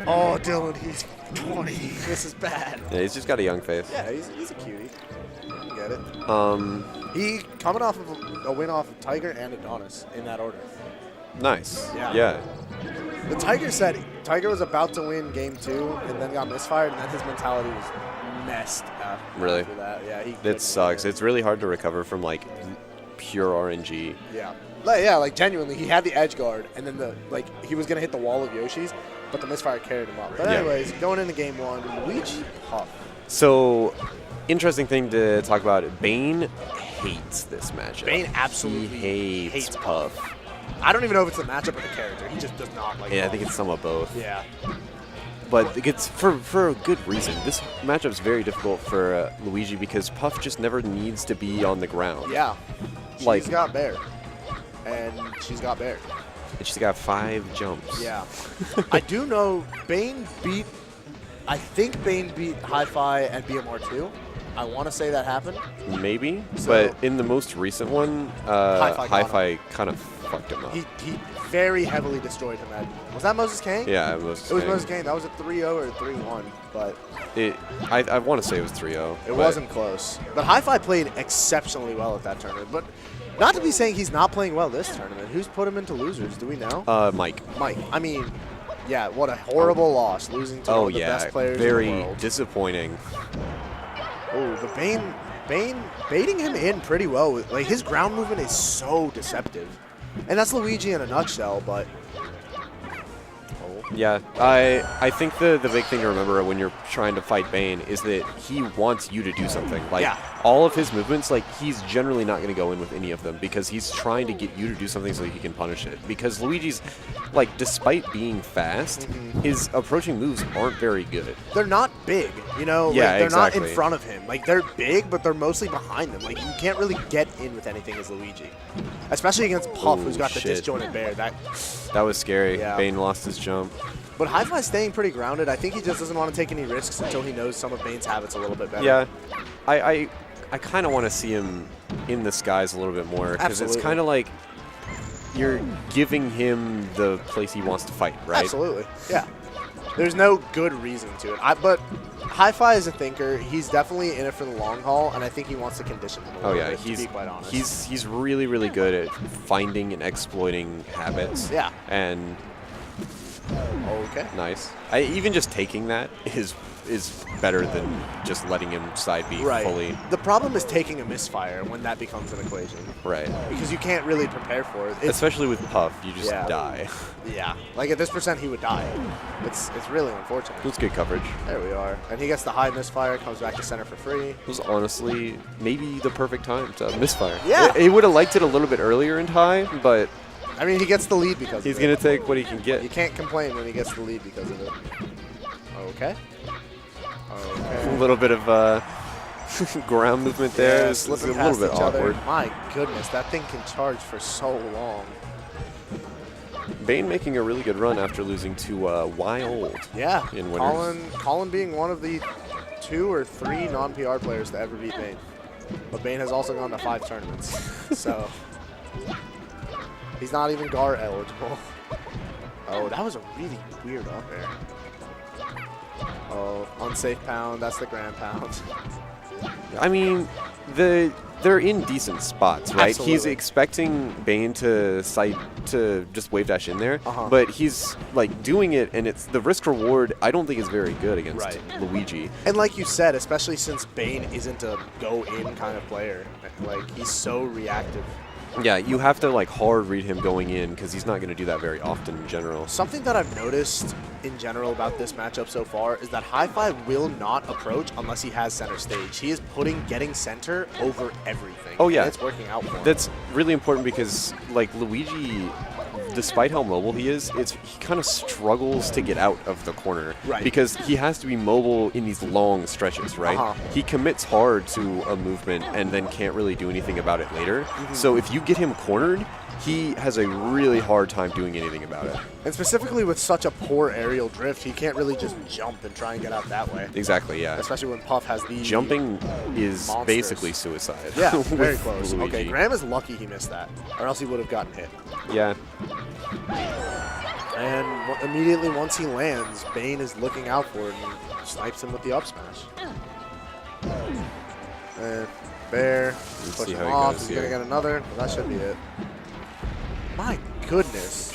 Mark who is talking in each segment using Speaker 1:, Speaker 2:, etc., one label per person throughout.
Speaker 1: Oh, Dylan, he's 20. This is bad.
Speaker 2: Yeah, he's just got a young face.
Speaker 1: Yeah, he's a cutie. You get it. He coming off of a win off of Tiger and Adonis in that order.
Speaker 2: Nice.
Speaker 1: Yeah. The Tiger said Tiger was about to win game 2 and then got misfired, and then his mentality was messed up.
Speaker 2: Really?
Speaker 1: After that. Yeah,
Speaker 2: It sucks. It's really hard to recover from like pure RNG.
Speaker 1: Yeah. Like genuinely, he had the edge guard, and then he was gonna hit the wall of Yoshi's, but the misfire carried him up. But anyways, going into game 1, Luigi Puff.
Speaker 2: So, interesting thing to talk about. Bane hates this matchup.
Speaker 1: Bane absolutely
Speaker 2: he hates Puff.
Speaker 1: I don't even know if it's the matchup or the character. He just does not like.
Speaker 2: Yeah,
Speaker 1: Puff.
Speaker 2: I think it's some of both.
Speaker 1: Yeah.
Speaker 2: But it's for a good reason. This matchup's very difficult for Luigi because Puff just never needs to be on the ground.
Speaker 1: Yeah. She's got Bear. And she's got Bear.
Speaker 2: And she's got 5 jumps.
Speaker 1: Yeah. I do know I think Bane beat HiFi and BMR2. I want to say that happened.
Speaker 2: Maybe.
Speaker 1: So
Speaker 2: but in the most recent one, HiFi kind of fucked him up.
Speaker 1: He very heavily destroyed him. Was that Moses Kane?
Speaker 2: Yeah, it was
Speaker 1: Moses Kane. That was a 3-0 or 3-1. But
Speaker 2: I want to say it was 3-0.
Speaker 1: It wasn't close. But HiFi played exceptionally well at that tournament. But not to be saying he's not playing well this tournament. Who's put him into losers? Do we know?
Speaker 2: Mike.
Speaker 1: I mean, yeah, what a horrible loss, losing to one of the best players in the world.
Speaker 2: Very disappointing.
Speaker 1: Oh, but Bane baiting him in pretty well. Like, his ground movement is so deceptive. And that's Luigi in a nutshell, but...
Speaker 2: Yeah, I think the big thing to remember when you're trying to fight Bane is that he wants you to do something. Like, all of his movements, like, he's generally not going to go in with any of them because he's trying to get you to do something so he can punish it. Because Luigi's, like, despite being fast, his approaching moves aren't very good.
Speaker 1: They're not big, you know?
Speaker 2: Yeah,
Speaker 1: like, they're
Speaker 2: exactly.
Speaker 1: not in front of him. Like, they're big, but they're mostly behind him. Like, you can't really get in with anything as Luigi. Especially against Puff, who's got the disjointed Bear. That
Speaker 2: was scary.
Speaker 1: Yeah.
Speaker 2: Bane lost his jump.
Speaker 1: But HiFi's staying pretty grounded. I think he just doesn't want to take any risks until he knows some of Bane's habits a little bit better.
Speaker 2: Yeah. I kind of want to see him in the skies a little bit more. Because it's kind of like you're giving him the place he wants to fight, right?
Speaker 1: Absolutely. Yeah. There's no good reason to it. But HiFi is a thinker. He's definitely in it for the long haul, and I think he wants to condition him a little bit, to be quite honest.
Speaker 2: He's really, really good at finding and exploiting habits.
Speaker 1: Yeah.
Speaker 2: And
Speaker 1: okay.
Speaker 2: Nice. Even just taking that is better than just letting him side B fully.
Speaker 1: The problem is taking a misfire when that becomes an equation.
Speaker 2: Right.
Speaker 1: Because you can't really prepare for it.
Speaker 2: Especially with Puff, you just die.
Speaker 1: Yeah. Like at this percent, he would die. It's really unfortunate.
Speaker 2: That's good coverage.
Speaker 1: There we are. And he gets the high misfire, comes back to center for free.
Speaker 2: It was honestly maybe the perfect time to misfire.
Speaker 1: Yeah.
Speaker 2: He would have liked it a little bit earlier in high, but...
Speaker 1: I mean, he gets the lead because of it.
Speaker 2: He's going to take what he can get.
Speaker 1: You can't complain when he gets the lead because of it. Okay.
Speaker 2: A little bit of ground movement there.
Speaker 1: Yeah,
Speaker 2: It's a little bit awkward.
Speaker 1: My goodness, that thing can charge for so long.
Speaker 2: Bane making a really good run after losing to Wild.
Speaker 1: Yeah.
Speaker 2: In winners.
Speaker 1: Colin being one of the 2 or 3 non-PR players to ever beat Bane. But Bane has also gone to 5 tournaments. So he's not even GAR eligible. Oh, that was a really weird up air. Oh, unsafe pound. That's the grand pound.
Speaker 2: I mean, they're in decent spots, right?
Speaker 1: Absolutely.
Speaker 2: He's expecting Bane to just wave dash in there, but he's like doing it, and it's the risk reward. I don't think is very good against Luigi.
Speaker 1: And like you said, especially since Bane isn't a go in kind of player, like he's so reactive.
Speaker 2: Yeah, you have to like hard read him going in because he's not going to do that very often in general.
Speaker 1: Something that I've noticed in general about this matchup so far is that HiFi will not approach unless he has center stage. He is getting center over everything.
Speaker 2: Oh yeah,
Speaker 1: and it's working out for him.
Speaker 2: That's really important because like Luigi, despite how mobile he is, he kind of struggles to get out of the corner.
Speaker 1: Right.
Speaker 2: Because he has to be mobile in these long stretches, right? He commits hard to a movement and then can't really do anything about it later. So if you get him cornered, he has a really hard time doing anything about it.
Speaker 1: And specifically with such a poor aerial drift, he can't really just jump and try and get out that way.
Speaker 2: Exactly, yeah.
Speaker 1: Especially when Puff has the
Speaker 2: jumping is
Speaker 1: monsters.
Speaker 2: Basically suicide.
Speaker 1: Yeah, very close.
Speaker 2: Luigi.
Speaker 1: Okay, Graham is lucky he missed that, or else he would have gotten hit.
Speaker 2: Yeah.
Speaker 1: And immediately once he lands, Bane is looking out for it and snipes him with the up smash. And Bear pushing him off. He's going to get another. That should be it. My goodness.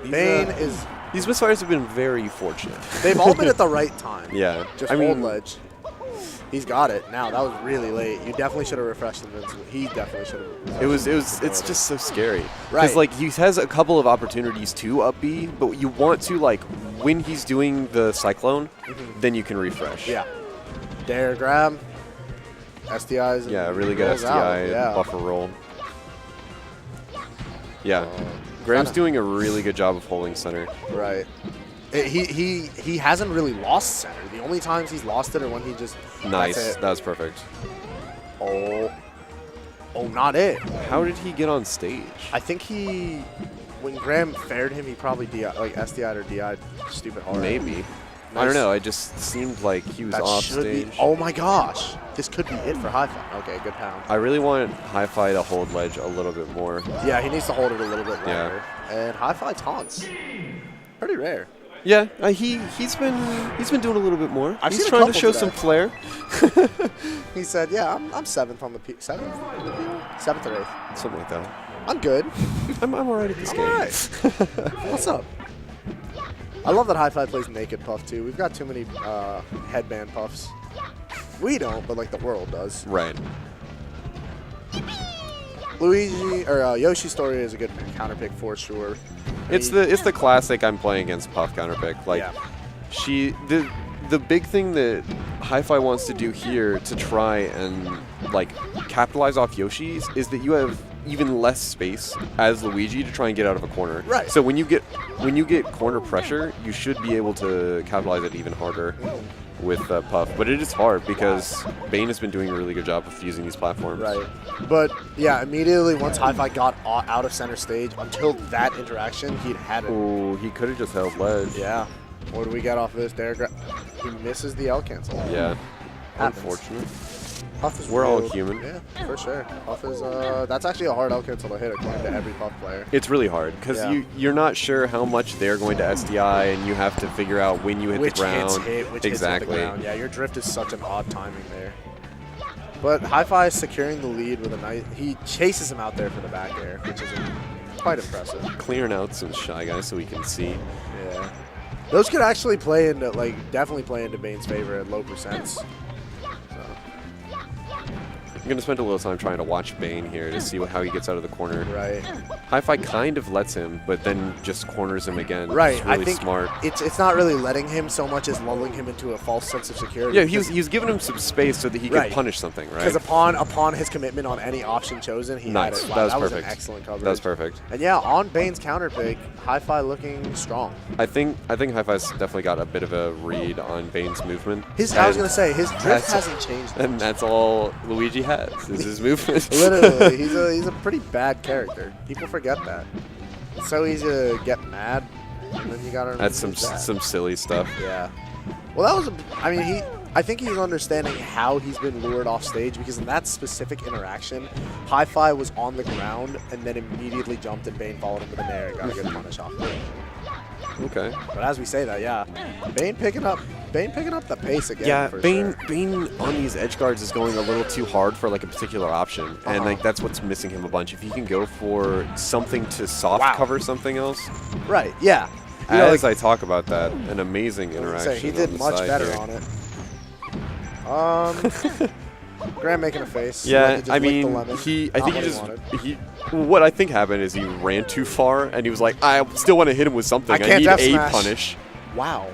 Speaker 1: Bane is...
Speaker 2: These misfires have been very fortunate.
Speaker 1: They've all been at the right time.
Speaker 2: Yeah.
Speaker 1: Just hold ledge. He's got it. Now, that was really late. You definitely should have refreshed Invincible. He definitely should have.
Speaker 2: It's just so scary.
Speaker 1: Right.
Speaker 2: Because, like, he has a couple of opportunities to up B, but you want to, like, when he's doing the Cyclone, then you can refresh.
Speaker 1: Yeah. Dare grab. SDIs.
Speaker 2: Yeah, really good SDI buffer roll. Yeah. Graham's doing a really good job of holding center.
Speaker 1: Right. He hasn't really lost center. The only times he's lost it are when he just...
Speaker 2: Nice. That was perfect.
Speaker 1: Oh, not it.
Speaker 2: How did he get on stage?
Speaker 1: I think when Graham fared him, he probably SDI'd or DI'd stupid hard.
Speaker 2: Maybe. Nice. I don't know. It just seemed like he was off stage.
Speaker 1: Oh my gosh. This could be it for HiFi. Okay, good pound.
Speaker 2: I really want HiFi to hold ledge a little bit more.
Speaker 1: Yeah, he needs to hold it a little bit longer. Yeah. And HiFi taunts. Pretty rare.
Speaker 2: Yeah, he's been doing a little bit more. He's trying to show some flair.
Speaker 1: He said, "Yeah, I'm seventh on the seventh or eighth,
Speaker 2: something like that.
Speaker 1: I'm good.
Speaker 2: I'm alright at this game.
Speaker 1: All right. What's up? I love that HiFi plays naked puff too. We've got too many headband puffs. We don't, but like the world does.
Speaker 2: Right.
Speaker 1: Luigi or Yoshi's story is a good counter pick for sure.
Speaker 2: It's the classic I'm playing against puff counter pick. Like the big thing that HiFi wants to do here to try and like capitalize off Yoshi's is that you have even less space as Luigi to try and get out of a corner.
Speaker 1: Right.
Speaker 2: So when you get corner pressure, you should be able to capitalize it even harder with Puff. But it is hard because Bane has been doing a really good job of using these platforms.
Speaker 1: Right. But yeah, immediately once HiFi got out of center stage, until that interaction, he'd had it.
Speaker 2: Oh, he could have just held ledge.
Speaker 1: Yeah. What do we get off of this? He misses the L cancel.
Speaker 2: Yeah.
Speaker 1: Happens.
Speaker 2: Unfortunate.
Speaker 1: Puff is
Speaker 2: We're all human.
Speaker 1: Yeah, for sure. Puff is that's actually a hard L cancel to hit according to every Puff player.
Speaker 2: It's really hard because you're not sure how much they're going to SDI, and you have to figure out when you hit the ground.
Speaker 1: Which hits hit the ground. Yeah, your drift is such an odd timing there. But HiFi is securing the lead with a nice. He chases him out there for the back air, which is quite impressive.
Speaker 2: Clearing out some Shy Guys so we can see.
Speaker 1: Yeah. Those could actually play into, definitely play into Bane's favor at low percents.
Speaker 2: I'm going to spend a little time trying to watch Bane here to see how he gets out of the corner.
Speaker 1: Right.
Speaker 2: HiFi kind of lets him, but then just corners him again.
Speaker 1: Right.
Speaker 2: It's really
Speaker 1: I think
Speaker 2: smart.
Speaker 1: It's not really letting him so much as lulling him into a false sense of security.
Speaker 2: Yeah, he was giving him some space so that he could punish something, right?
Speaker 1: Because upon his commitment on any option chosen, he had it. Wow, that was perfect. An excellent coverage.
Speaker 2: That was perfect.
Speaker 1: And yeah, on Bane's counter pick, HiFi looking strong.
Speaker 2: I think HiFi's definitely got a bit of a read on Bane's movement.
Speaker 1: I was going to say, his drift hasn't changed.
Speaker 2: And that's all Luigi has, is his movement.
Speaker 1: Literally, he's a pretty bad character. People forget that. It's so easy to get mad, and then you gotta.
Speaker 2: That's some silly stuff.
Speaker 1: Yeah. Well, that was. I think he's understanding how he's been lured off stage because in that specific interaction, HiFi was on the ground and then immediately jumped and Bane followed him with an air and got a good punish off of it.
Speaker 2: Okay.
Speaker 1: But as we say that, yeah, Bane picking up the pace again.
Speaker 2: Yeah,
Speaker 1: for
Speaker 2: Bane
Speaker 1: sure.
Speaker 2: on these edge guards is going a little too hard for like a particular option, and like that's what's missing him a bunch. If he can go for something to soft cover something else,
Speaker 1: right? Yeah.
Speaker 2: As I talk about that, an amazing interaction.
Speaker 1: He did much better
Speaker 2: here.
Speaker 1: on it. Graham making a face.
Speaker 2: Yeah, I what I think happened is he ran too far, and he was like, I still want to hit him with something. I need a punish.
Speaker 1: Wow.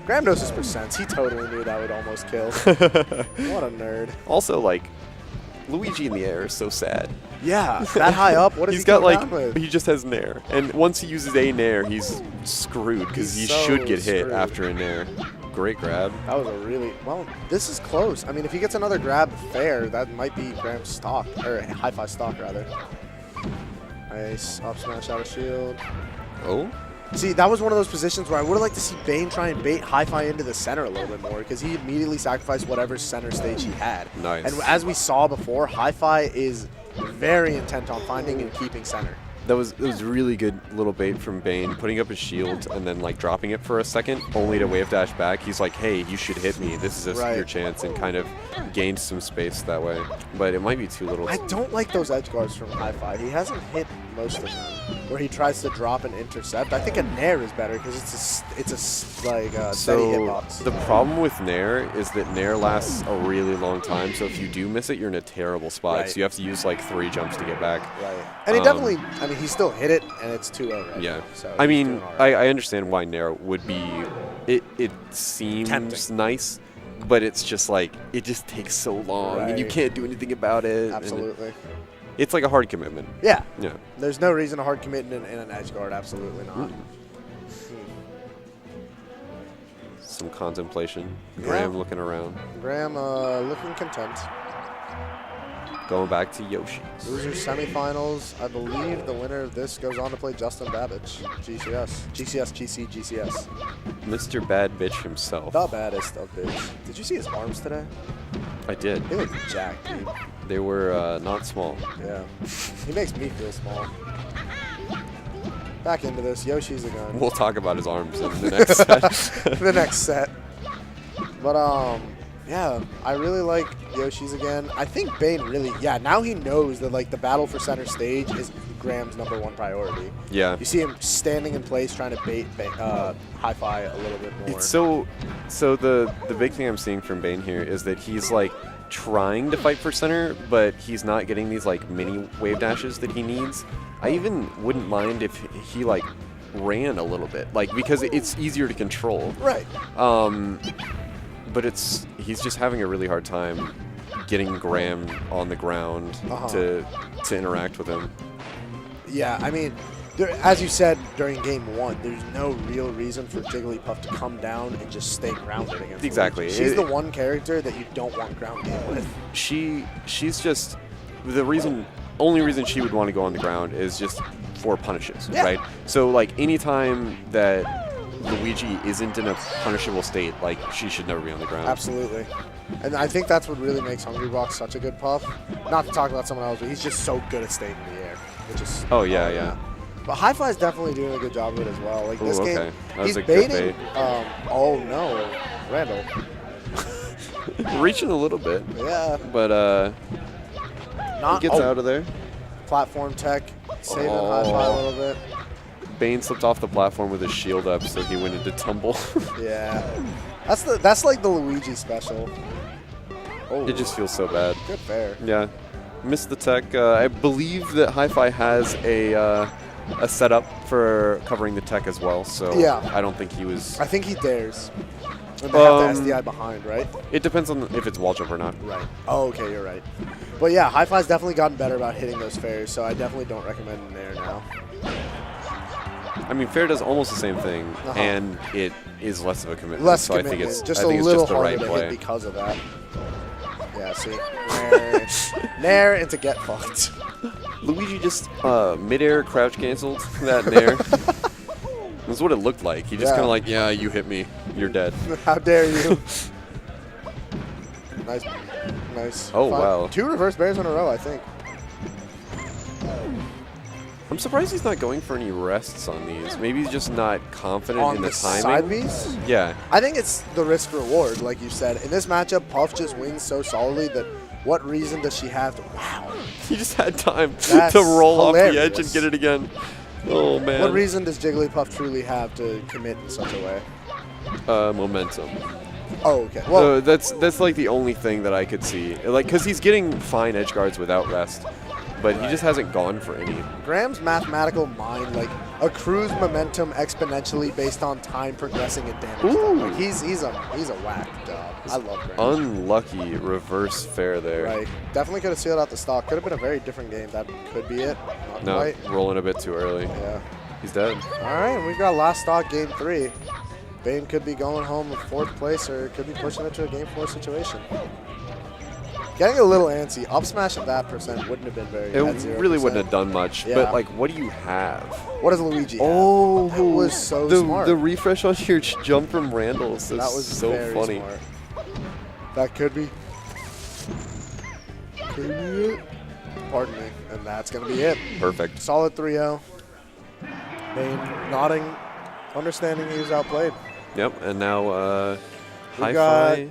Speaker 1: Graham knows his percents. He totally knew that would almost kill. What a nerd.
Speaker 2: Also, like, Luigi in the air is so sad.
Speaker 1: Yeah, that high up, what does he
Speaker 2: got
Speaker 1: down with?
Speaker 2: He just has nair. And once he uses a nair, he's screwed because he should get hit after a nair. Great grab.
Speaker 1: That was this is close. I mean, if he gets another grab fair, that might be Graham's stock, or HiFi stock, rather. Nice. Up smash out of shield.
Speaker 2: Oh?
Speaker 1: See, that was one of those positions where I would have liked to see Bane try and bait HiFi into the center a little bit more because he immediately sacrificed whatever center stage he had.
Speaker 2: Nice.
Speaker 1: And as we saw before, HiFi is very intent on finding and keeping center.
Speaker 2: That was a really good little bait from Bane, putting up his shield and then like dropping it for a second, only to wave dash back. He's like, hey, you should hit me. This is your chance, and kind of gained some space that way. But it might be too little.
Speaker 1: I don't like those edge guards from HiFi. He hasn't hit most of them, where he tries to drop and intercept. I think a Nair is better because it's a steady hitbox.
Speaker 2: The problem with Nair is that Nair lasts a really long time, so if you do miss it, you're in a terrible spot. So you have to use like 3 jumps to get back.
Speaker 1: Right. And he definitely, I mean, he still hit it, and it's 2-0 right
Speaker 2: Yeah.
Speaker 1: now, so
Speaker 2: I mean, I understand why Nair would be, it seems
Speaker 1: tempting.
Speaker 2: nice, but it's just like, it just takes so long, and you can't do anything about it.
Speaker 1: Absolutely.
Speaker 2: It's like a hard commitment.
Speaker 1: Yeah.
Speaker 2: Yeah.
Speaker 1: There's no reason to hard commit in an edge guard. Absolutely not.
Speaker 2: Some contemplation. Graham looking around.
Speaker 1: Graham looking content.
Speaker 2: Going back to Yoshi.
Speaker 1: Loser semifinals. I believe the winner of this goes on to play Justin Babbage. GCS.
Speaker 2: Mr. Bad Bitch himself.
Speaker 1: The baddest of bitch. Did you see his arms today?
Speaker 2: I did.
Speaker 1: They look jacked, dude.
Speaker 2: They were not small.
Speaker 1: Yeah. He makes me feel small. Back into this. Yoshi's a gun.
Speaker 2: We'll talk about his arms in the next set.
Speaker 1: The next set. But, yeah, I really like Yoshi's again. I think Bane really, now he knows that, like, the battle for center stage is Graham's #1 priority.
Speaker 2: Yeah.
Speaker 1: You see him standing in place trying to bait HiFi a little bit more.
Speaker 2: It's so the big thing I'm seeing from Bane here is that he's, like, trying to fight for center, but he's not getting these, like, mini wave dashes that he needs. I even wouldn't mind if he, like, ran a little bit, like, because it's easier to control.
Speaker 1: Right.
Speaker 2: But he's just having a really hard time getting Graham on the ground to interact with him.
Speaker 1: Yeah, I mean, as you said during game 1, there's no real reason for Jigglypuff to come down and just stay grounded against
Speaker 2: Exactly.
Speaker 1: Luigi. She's the one character that you don't want ground game with.
Speaker 2: She's just the only reason she would want to go on the ground is just for punishes, right? So like anytime that Luigi isn't in a punishable state, like, she should never be on the ground.
Speaker 1: Absolutely. And I think that's what really makes Hungrybox such a good puff. Not to talk about someone else, but he's just so good at staying in the air. Which is,
Speaker 2: yeah.
Speaker 1: But HiFi is definitely doing a good job of it as well. Like, this game,
Speaker 2: That was
Speaker 1: he's
Speaker 2: a good
Speaker 1: baiting.
Speaker 2: bait.
Speaker 1: Oh, no. Randall.
Speaker 2: Reaching a little bit.
Speaker 1: Yeah.
Speaker 2: But he gets out of there.
Speaker 1: Platform tech, saving HiFi a little bit.
Speaker 2: Bane slipped off the platform with his shield up, so he went into tumble.
Speaker 1: Yeah. That's like the Luigi special. Oh.
Speaker 2: It just feels so bad.
Speaker 1: Good fair.
Speaker 2: Yeah. Missed the tech. I believe that HiFi has a setup for covering the tech as well, so I don't think he was...
Speaker 1: I think he dares. And they have the SDI behind, right?
Speaker 2: It depends on if it's wall jump or not.
Speaker 1: Right. Oh, okay, you're right. But yeah, HiFi's definitely gotten better about hitting those fairs, so I definitely don't recommend him there now.
Speaker 2: I mean, fair does almost the same thing, and it is less of a commitment.
Speaker 1: Less
Speaker 2: so
Speaker 1: commitment.
Speaker 2: I think it's
Speaker 1: just
Speaker 2: I think
Speaker 1: a
Speaker 2: it's
Speaker 1: little
Speaker 2: just the
Speaker 1: harder
Speaker 2: right
Speaker 1: to
Speaker 2: play.
Speaker 1: hit because of that. Yeah, see? Nair into get fucked.
Speaker 2: Luigi just mid-air crouch canceled that Nair. That's what it looked like. He just kind of like, yeah, you hit me. You're dead.
Speaker 1: How dare you? Nice.
Speaker 2: Oh, wow.
Speaker 1: 2 reverse bears in a row, I think.
Speaker 2: I'm surprised he's not going for any rests on these. Maybe he's just not confident
Speaker 1: On
Speaker 2: in the
Speaker 1: the
Speaker 2: timing.
Speaker 1: side Bs?
Speaker 2: Yeah.
Speaker 1: I think it's the risk reward, like you said. In this matchup, Puff just wins so solidly that what reason does she have to... Wow.
Speaker 2: He just had time
Speaker 1: That's
Speaker 2: to roll off the edge
Speaker 1: hilarious.
Speaker 2: and get it again. Oh, man.
Speaker 1: What reason does Jigglypuff truly have to commit in such a way?
Speaker 2: Momentum.
Speaker 1: Oh, okay. Well,
Speaker 2: that's like the only thing that I could see. Like, because he's getting fine edge guards without rest, but he just hasn't gone for any.
Speaker 1: Graham's mathematical mind, like, accrues momentum exponentially based on time progressing in damage. Like, he's a whack job. I love Graham.
Speaker 2: Unlucky reverse fair there.
Speaker 1: Right. Definitely could have sealed out the stock. Could have been a very different game. That could be it. Not
Speaker 2: No,
Speaker 1: quite.
Speaker 2: rolling a bit too early.
Speaker 1: Yeah.
Speaker 2: He's dead.
Speaker 1: All right, and we've got last stock, game 3. Bane could be going home with 4th place, or could be pushing it to a game 4 situation. Getting a little antsy. Up smash at that percent wouldn't have been very.
Speaker 2: It
Speaker 1: at 0%.
Speaker 2: really wouldn't have done much.
Speaker 1: Yeah.
Speaker 2: But like, what do you have?
Speaker 1: What does Luigi have?
Speaker 2: Oh,
Speaker 1: that was so smart.
Speaker 2: The refresh on your jump from Randall's.
Speaker 1: That was
Speaker 2: so
Speaker 1: very
Speaker 2: funny.
Speaker 1: Smart. That could be. Could be it. Pardon me. And that's going to be it.
Speaker 2: Perfect.
Speaker 1: Solid 3-0. Bane nodding, understanding he was outplayed.
Speaker 2: Yep, and now
Speaker 1: We got
Speaker 2: HiFi.